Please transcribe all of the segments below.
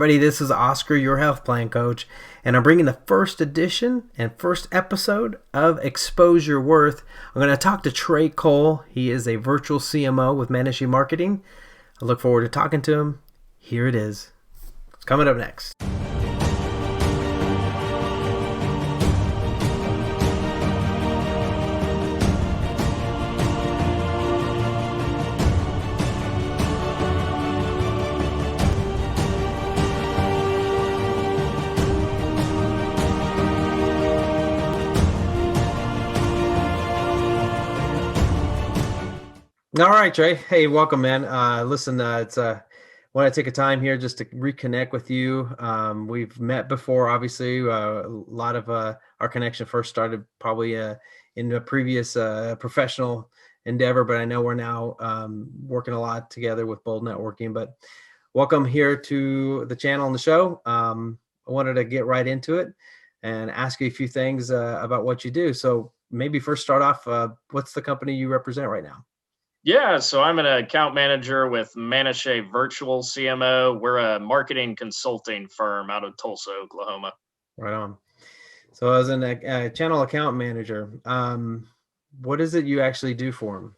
everybody. This is Oscar, your health plan coach, and I'm bringing the first edition and first episode of Expose Your Worth. I'm going to talk to Trey Cole. He is a virtual CMO with Maenache Marketing. I look forward to talking to him. Here it is. It's coming up next. All right, Trey. Hey, welcome, man. Listen, it's want to take a time here just to reconnect with you. We've met before, obviously. A lot of our connection first started probably in a previous professional endeavor, but I know we're now working a lot together with Bold Networking. But welcome here to the channel and the show. I wanted to get right into it and ask you a few things about what you do. So maybe first start off, what's the company you represent right now? Yeah, so I'm an account manager with Maenache Virtual CMO. We're a marketing consulting firm out of Tulsa, Oklahoma. Right on. So as a channel account manager, what is it you actually do for them?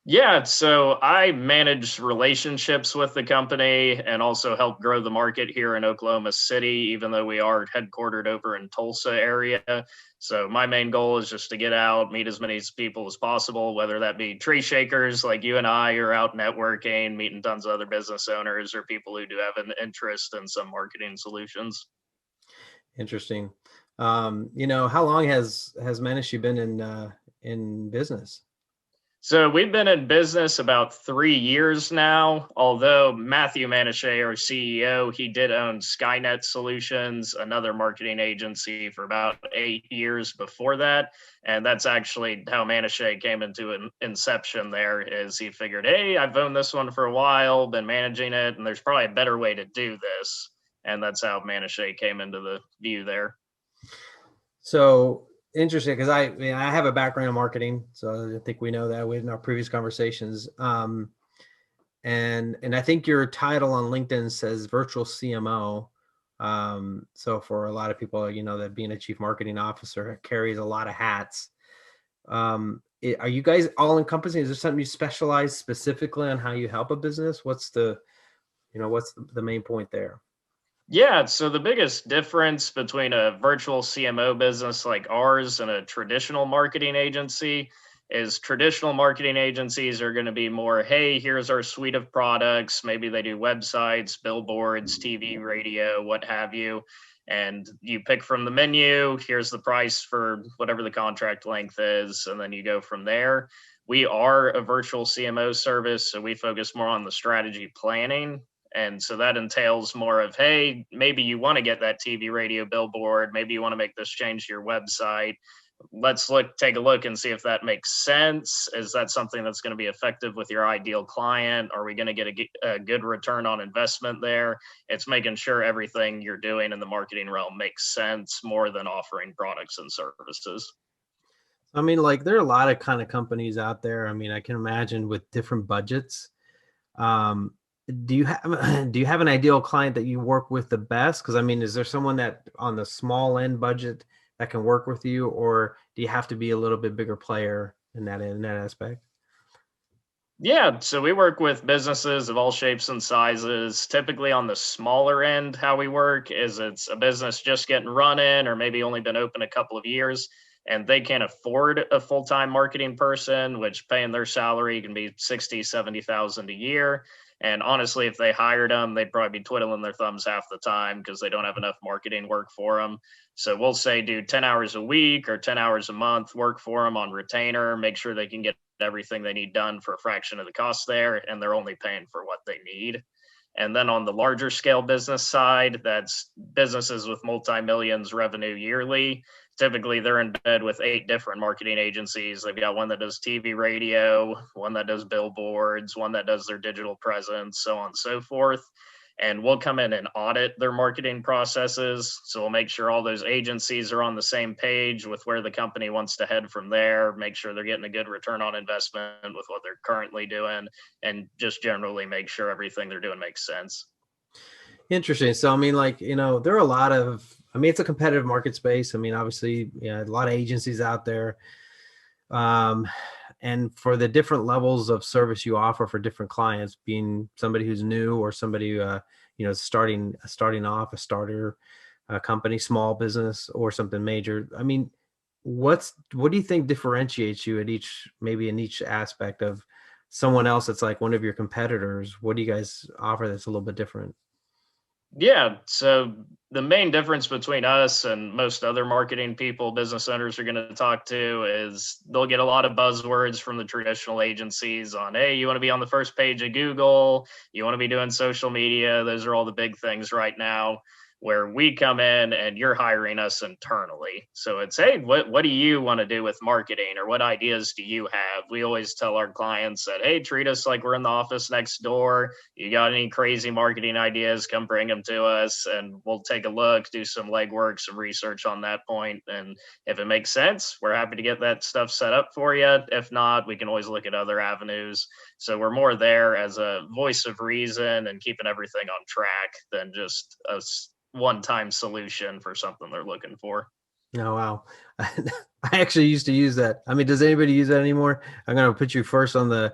Yeah, so I manage relationships with the company and also help grow the market here in Oklahoma City, even though we are headquartered over in Tulsa area. So my main goal is just to get out, meet as many people as possible, whether that be tree shakers like you and I are out networking, meeting tons of other business owners or people who do have an interest in some marketing solutions. Interesting. How long has Manishi been in business? So we've been in business about 3 years now, although Matthew Maenache, our CEO, he did own Skynet Solutions, another marketing agency, for about 8 years before that. And that's actually how Maenache came into an inception there, is he figured, hey, I've owned this one for a while, been managing it, and there's probably a better way to do this. And that's how Maenache came into the view there. So interesting, because I have a background in marketing, so I think we know that in our previous conversations. And I think your title on LinkedIn says virtual CMO. So for a lot of people, that being a chief marketing officer carries a lot of hats. Are you guys all encompassing? Is there something you specialize specifically on how you help a business? What's the main point there? Yeah, so the biggest difference between a virtual CMO business like ours and a traditional marketing agency is traditional marketing agencies are going to be more, hey, here's our suite of products. Maybe they do websites, billboards, TV, radio, what have you. And you pick from the menu, here's the price for whatever the contract length is, and then you go from there. We are a virtual CMO service, so we focus more on the strategy planning. And so that entails more of, hey, maybe you want to get that TV, radio, billboard. Maybe you want to make this change to your website. Let's take a look and see if that makes sense. Is that something that's going to be effective with your ideal client? Are we going to get a good return on investment there? It's making sure everything you're doing in the marketing realm makes sense more than offering products and services. I mean, like, there are a lot of kind of companies out there. I mean, I can imagine with different budgets. Do you have an ideal client that you work with the best? Because I mean, is there someone that on the small end budget that can work with you, or do you have to be a little bit bigger player in that aspect? Yeah, so we work with businesses of all shapes and sizes. Typically on the smaller end, how we work is it's a business just getting running or maybe only been open a couple of years and they can't afford a full-time marketing person, which paying their salary can be 60, 70,000 a year. And honestly, if they hired them, they'd probably be twiddling their thumbs half the time because they don't have enough marketing work for them. So we'll say do 10 hours a week or 10 hours a month work for them on retainer, make sure they can get everything they need done for a fraction of the cost there, and they're only paying for what they need. And then on the larger scale business side, that's businesses with multi-millions revenue yearly. Typically, they're in bed with 8 different marketing agencies. They've got one that does TV, radio, one that does billboards, one that does their digital presence, so on and so forth. And we'll come in and audit their marketing processes. So we'll make sure all those agencies are on the same page with where the company wants to head from there, make sure they're getting a good return on investment with what they're currently doing, and just generally make sure everything they're doing makes sense. Interesting. So, I mean, like, there are a lot of, I mean, it's a competitive market space. I mean, obviously, a lot of agencies out there. Um, and for the different levels of service you offer for different clients, being somebody who's new or somebody, starting off a starter company, small business or something major. I mean, what do you think differentiates you at maybe in each aspect of someone else that's like one of your competitors? What do you guys offer that's a little bit different? Yeah. So the main difference between us and most other marketing people, business owners are going to talk to is they'll get a lot of buzzwords from the traditional agencies on, hey, you want to be on the first page of Google, you want to be doing social media. Those are all the big things right now. Where we come in and you're hiring us internally. So it's, hey, what do you want to do with marketing, or what ideas do you have? We always tell our clients that, hey, treat us like we're in the office next door. You got any crazy marketing ideas, come bring them to us and we'll take a look, do some legwork, some research on that point. And if it makes sense, we're happy to get that stuff set up for you. If not, we can always look at other avenues. So we're more there as a voice of reason and keeping everything on track than just a one-time solution for something they're looking for. Oh, wow. I actually used to use that. I mean, does anybody use that anymore? I'm going to put you first on the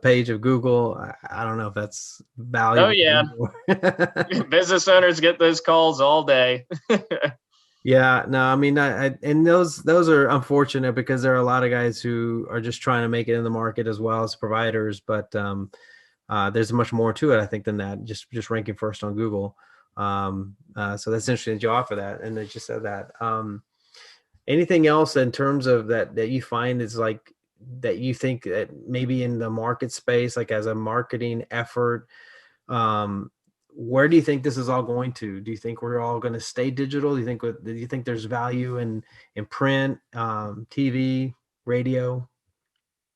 page of Google. I don't know if that's Oh valuable yeah, anymore. business owners get those calls all day. Yeah, no, I mean, and those are unfortunate because there are a lot of guys who are just trying to make it in the market as well as providers, but there's much more to it, I think, than that. Just ranking first on Google. So that's interesting that you offer that, and that you said that. Anything else in terms of that you find is like that you think that maybe in the market space, like as a marketing effort, um, where do you think this is all going to? Do you think we're all going to stay digital? Do you think there's value in print, TV, radio?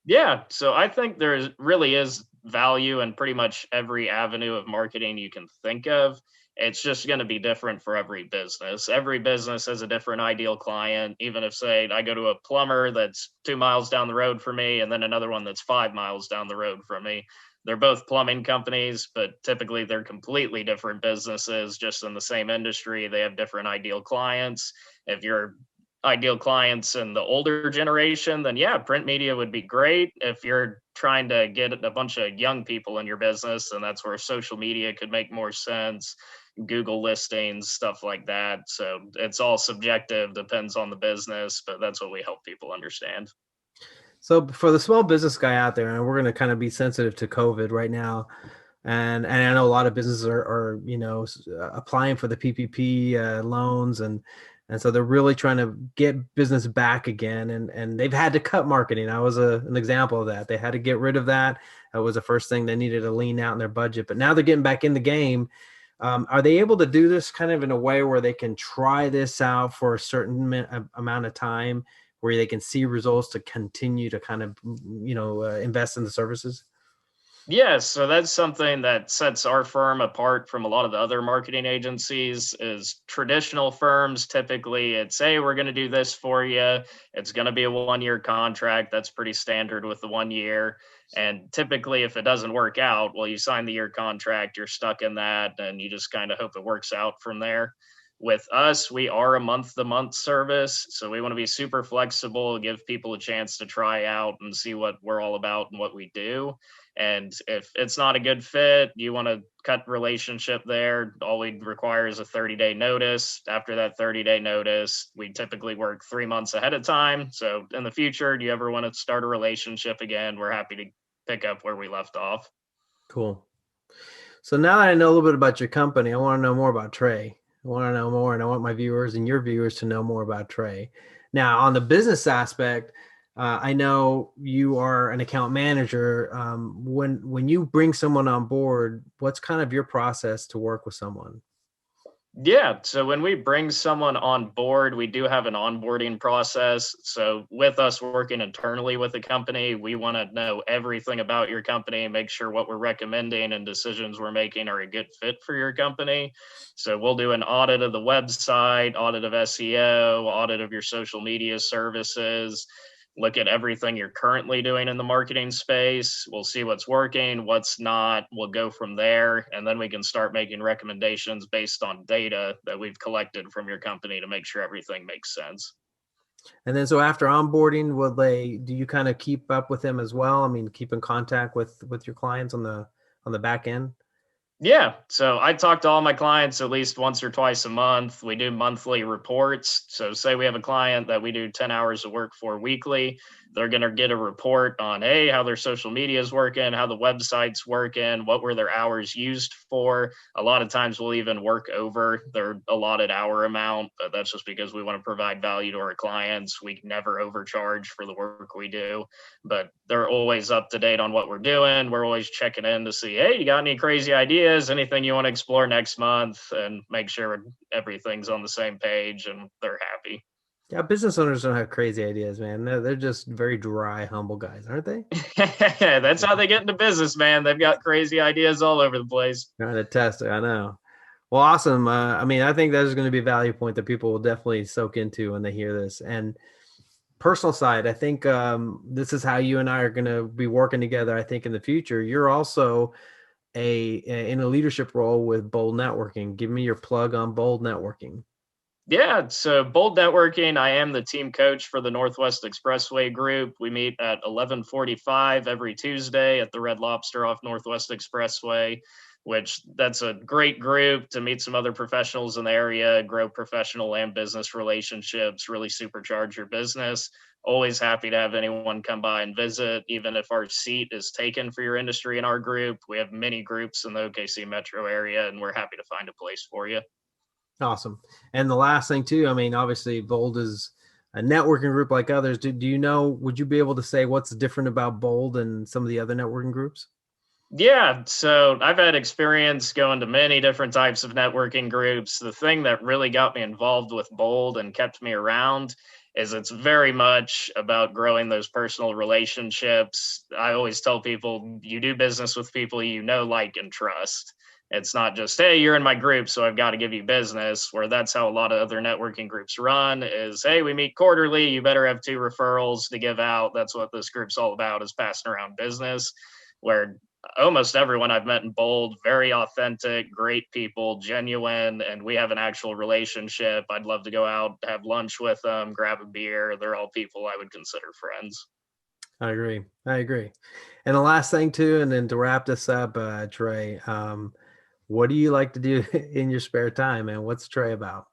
Yeah, so I think really is value in pretty much every avenue of marketing you can think of. It's just going to be different for every business. Every business has a different ideal client. Even if, say, I go to a plumber that's 2 miles down the road from me, and then another one that's 5 miles down the road from me, they're both plumbing companies, but typically they're completely different businesses, just in the same industry. They have different ideal clients. If you're ideal clients in the older generation, then yeah, print media would be great. If you're trying to get a bunch of young people in your business, then that's where social media could make more sense. Google listings, stuff like that. So it's all subjective, depends on the business, but that's what we help people understand. So for the small business guy out there, and we're going to kind of be sensitive to COVID right now, and I know a lot of businesses are applying for the PPP loans, and so they're really trying to get business back again, and they've had to cut marketing. I was an example of that. They had to get rid of that. That was the first thing they needed to lean out in their budget, but now they're getting back in the game. Are they able to do this kind of in a way where they can try this out for a certain amount of time, where they can see results to continue to kind of invest in the services? Yeah, so that's something that sets our firm apart from a lot of the other marketing agencies. Is traditional firms, typically it's, hey, we're going to do this for you. It's going to be a 1 year contract. That's pretty standard with the 1 year. And typically if it doesn't work out, well, you sign the year contract, you're stuck in that, and you just kind of hope it works out from there. With us, we are a month to month service. So we want to be super flexible, give people a chance to try out and see what we're all about and what we do. And if it's not a good fit, you want to cut relationship there, all we require is a 30-day notice. After that 30-day notice, we typically work 3 months ahead of time. So in the future, do you ever want to start a relationship again? We're happy to pick up where we left off. Cool. So now that I know a little bit about your company, I want to know more about Trey. I want to know more, and I want my viewers and your viewers to know more about Trey. Now, on the business aspect, I know you are an account manager. When you bring someone on board, what's kind of your process to work with someone? Yeah. So when we bring someone on board, we do have an onboarding process. So with us working internally with the company, we want to know everything about your company, make sure what we're recommending and decisions we're making are a good fit for your company. So we'll do an audit of the website, audit of SEO, audit of your social media services. look at everything you're currently doing in the marketing space. We'll see what's working, what's not. We'll go from there. And then we can start making recommendations based on data that we've collected from your company to make sure everything makes sense. And then so after onboarding, do you kind of keep up with them as well? I mean, keep in contact with your clients on the back end? Yeah. So I talk to all my clients at least once or twice a month. We do monthly reports. So, say we have a client that we do 10 hours of work for weekly. They're going to get a report on, hey, how their social media is working, how the website's working, what were their hours used for. A lot of times we'll even work over their allotted hour amount, but that's just because we want to provide value to our clients. We never overcharge for the work we do, but they're always up to date on what we're doing. We're always checking in to see, hey, you got any crazy ideas, anything you want to explore next month, and make sure everything's on the same page and they're happy. Yeah, business owners don't have crazy ideas, man. They're just very dry, humble guys, aren't they? That's how they get into business, man. They've got crazy ideas all over the place. Trying to test it, I know. Well, awesome. I mean, I think that is going to be a value point that people will definitely soak into when they hear this. And personal side, I think this is how you and I are going to be working together. I think in the future, you're also in a leadership role with Bold Networking. Give me your plug on Bold Networking. Yeah, so Bold Networking, I am the team coach for the Northwest Expressway group. We meet at 11:45 every Tuesday at the Red Lobster off Northwest Expressway, which that's a great group to meet some other professionals in the area, grow professional and business relationships, really supercharge your business. Always happy to have anyone come by and visit, even if our seat is taken for your industry in our group. We have many groups in the OKC metro area, and we're happy to find a place for you. Awesome. And the last thing too, I mean, obviously Bold is a networking group like others. Do you know, would you be able to say what's different about Bold and some of the other networking groups? Yeah, so I've had experience going to many different types of networking groups. The thing that really got me involved with Bold and kept me around is it's very much about growing those personal relationships. I always tell people you do business with people you know, like, and trust. It's not just, hey, you're in my group, so I've got to give you business, where that's how a lot of other networking groups run is, hey, we meet quarterly, you better have 2 referrals to give out. That's what this group's all about, is passing around business. Where almost everyone I've met in Bold, very authentic, great people, genuine, and we have an actual relationship. I'd love to go out, have lunch with them, grab a beer. They're all people I would consider friends. I agree. I agree. And the last thing too, and then to wrap this up, Trey, what do you like to do in your spare time, and what's Trey about?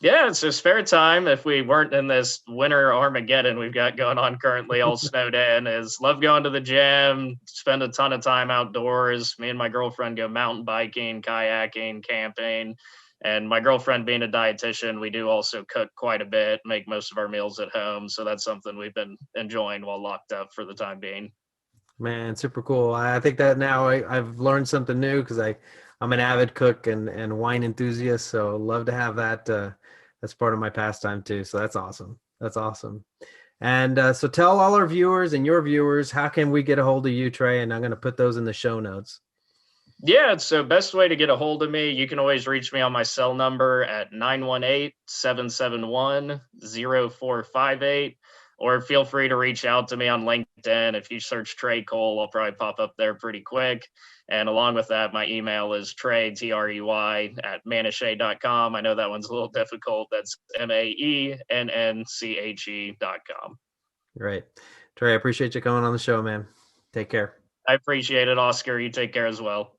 Yeah, so spare time, if we weren't in this winter Armageddon we've got going on currently, all snowed in, is love going to the gym, spend a ton of time outdoors. Me and my girlfriend go mountain biking, kayaking, camping. And my girlfriend being a dietitian, we do also cook quite a bit, make most of our meals at home. So that's something we've been enjoying while locked up for the time being. Man, super cool. I think that now I've learned something new because I'm an avid cook and wine enthusiast. So love to have that. That's part of my pastime too. So that's awesome. That's awesome. And so tell all our viewers and your viewers, how can we get a hold of you, Trey? And I'm going to put those in the show notes. Yeah, so best way to get a hold of me, you can always reach me on my cell number at 918-771-0458, or feel free to reach out to me on LinkedIn. If you search Trey Cole, I'll probably pop up there pretty quick. And along with that, my email is Trey, Trey, at Maenache.com. I know that one's a little difficult. That's MAENNCHE.com. Great. Trey, I appreciate you coming on the show, man. Take care. I appreciate it, Oscar. You take care as well.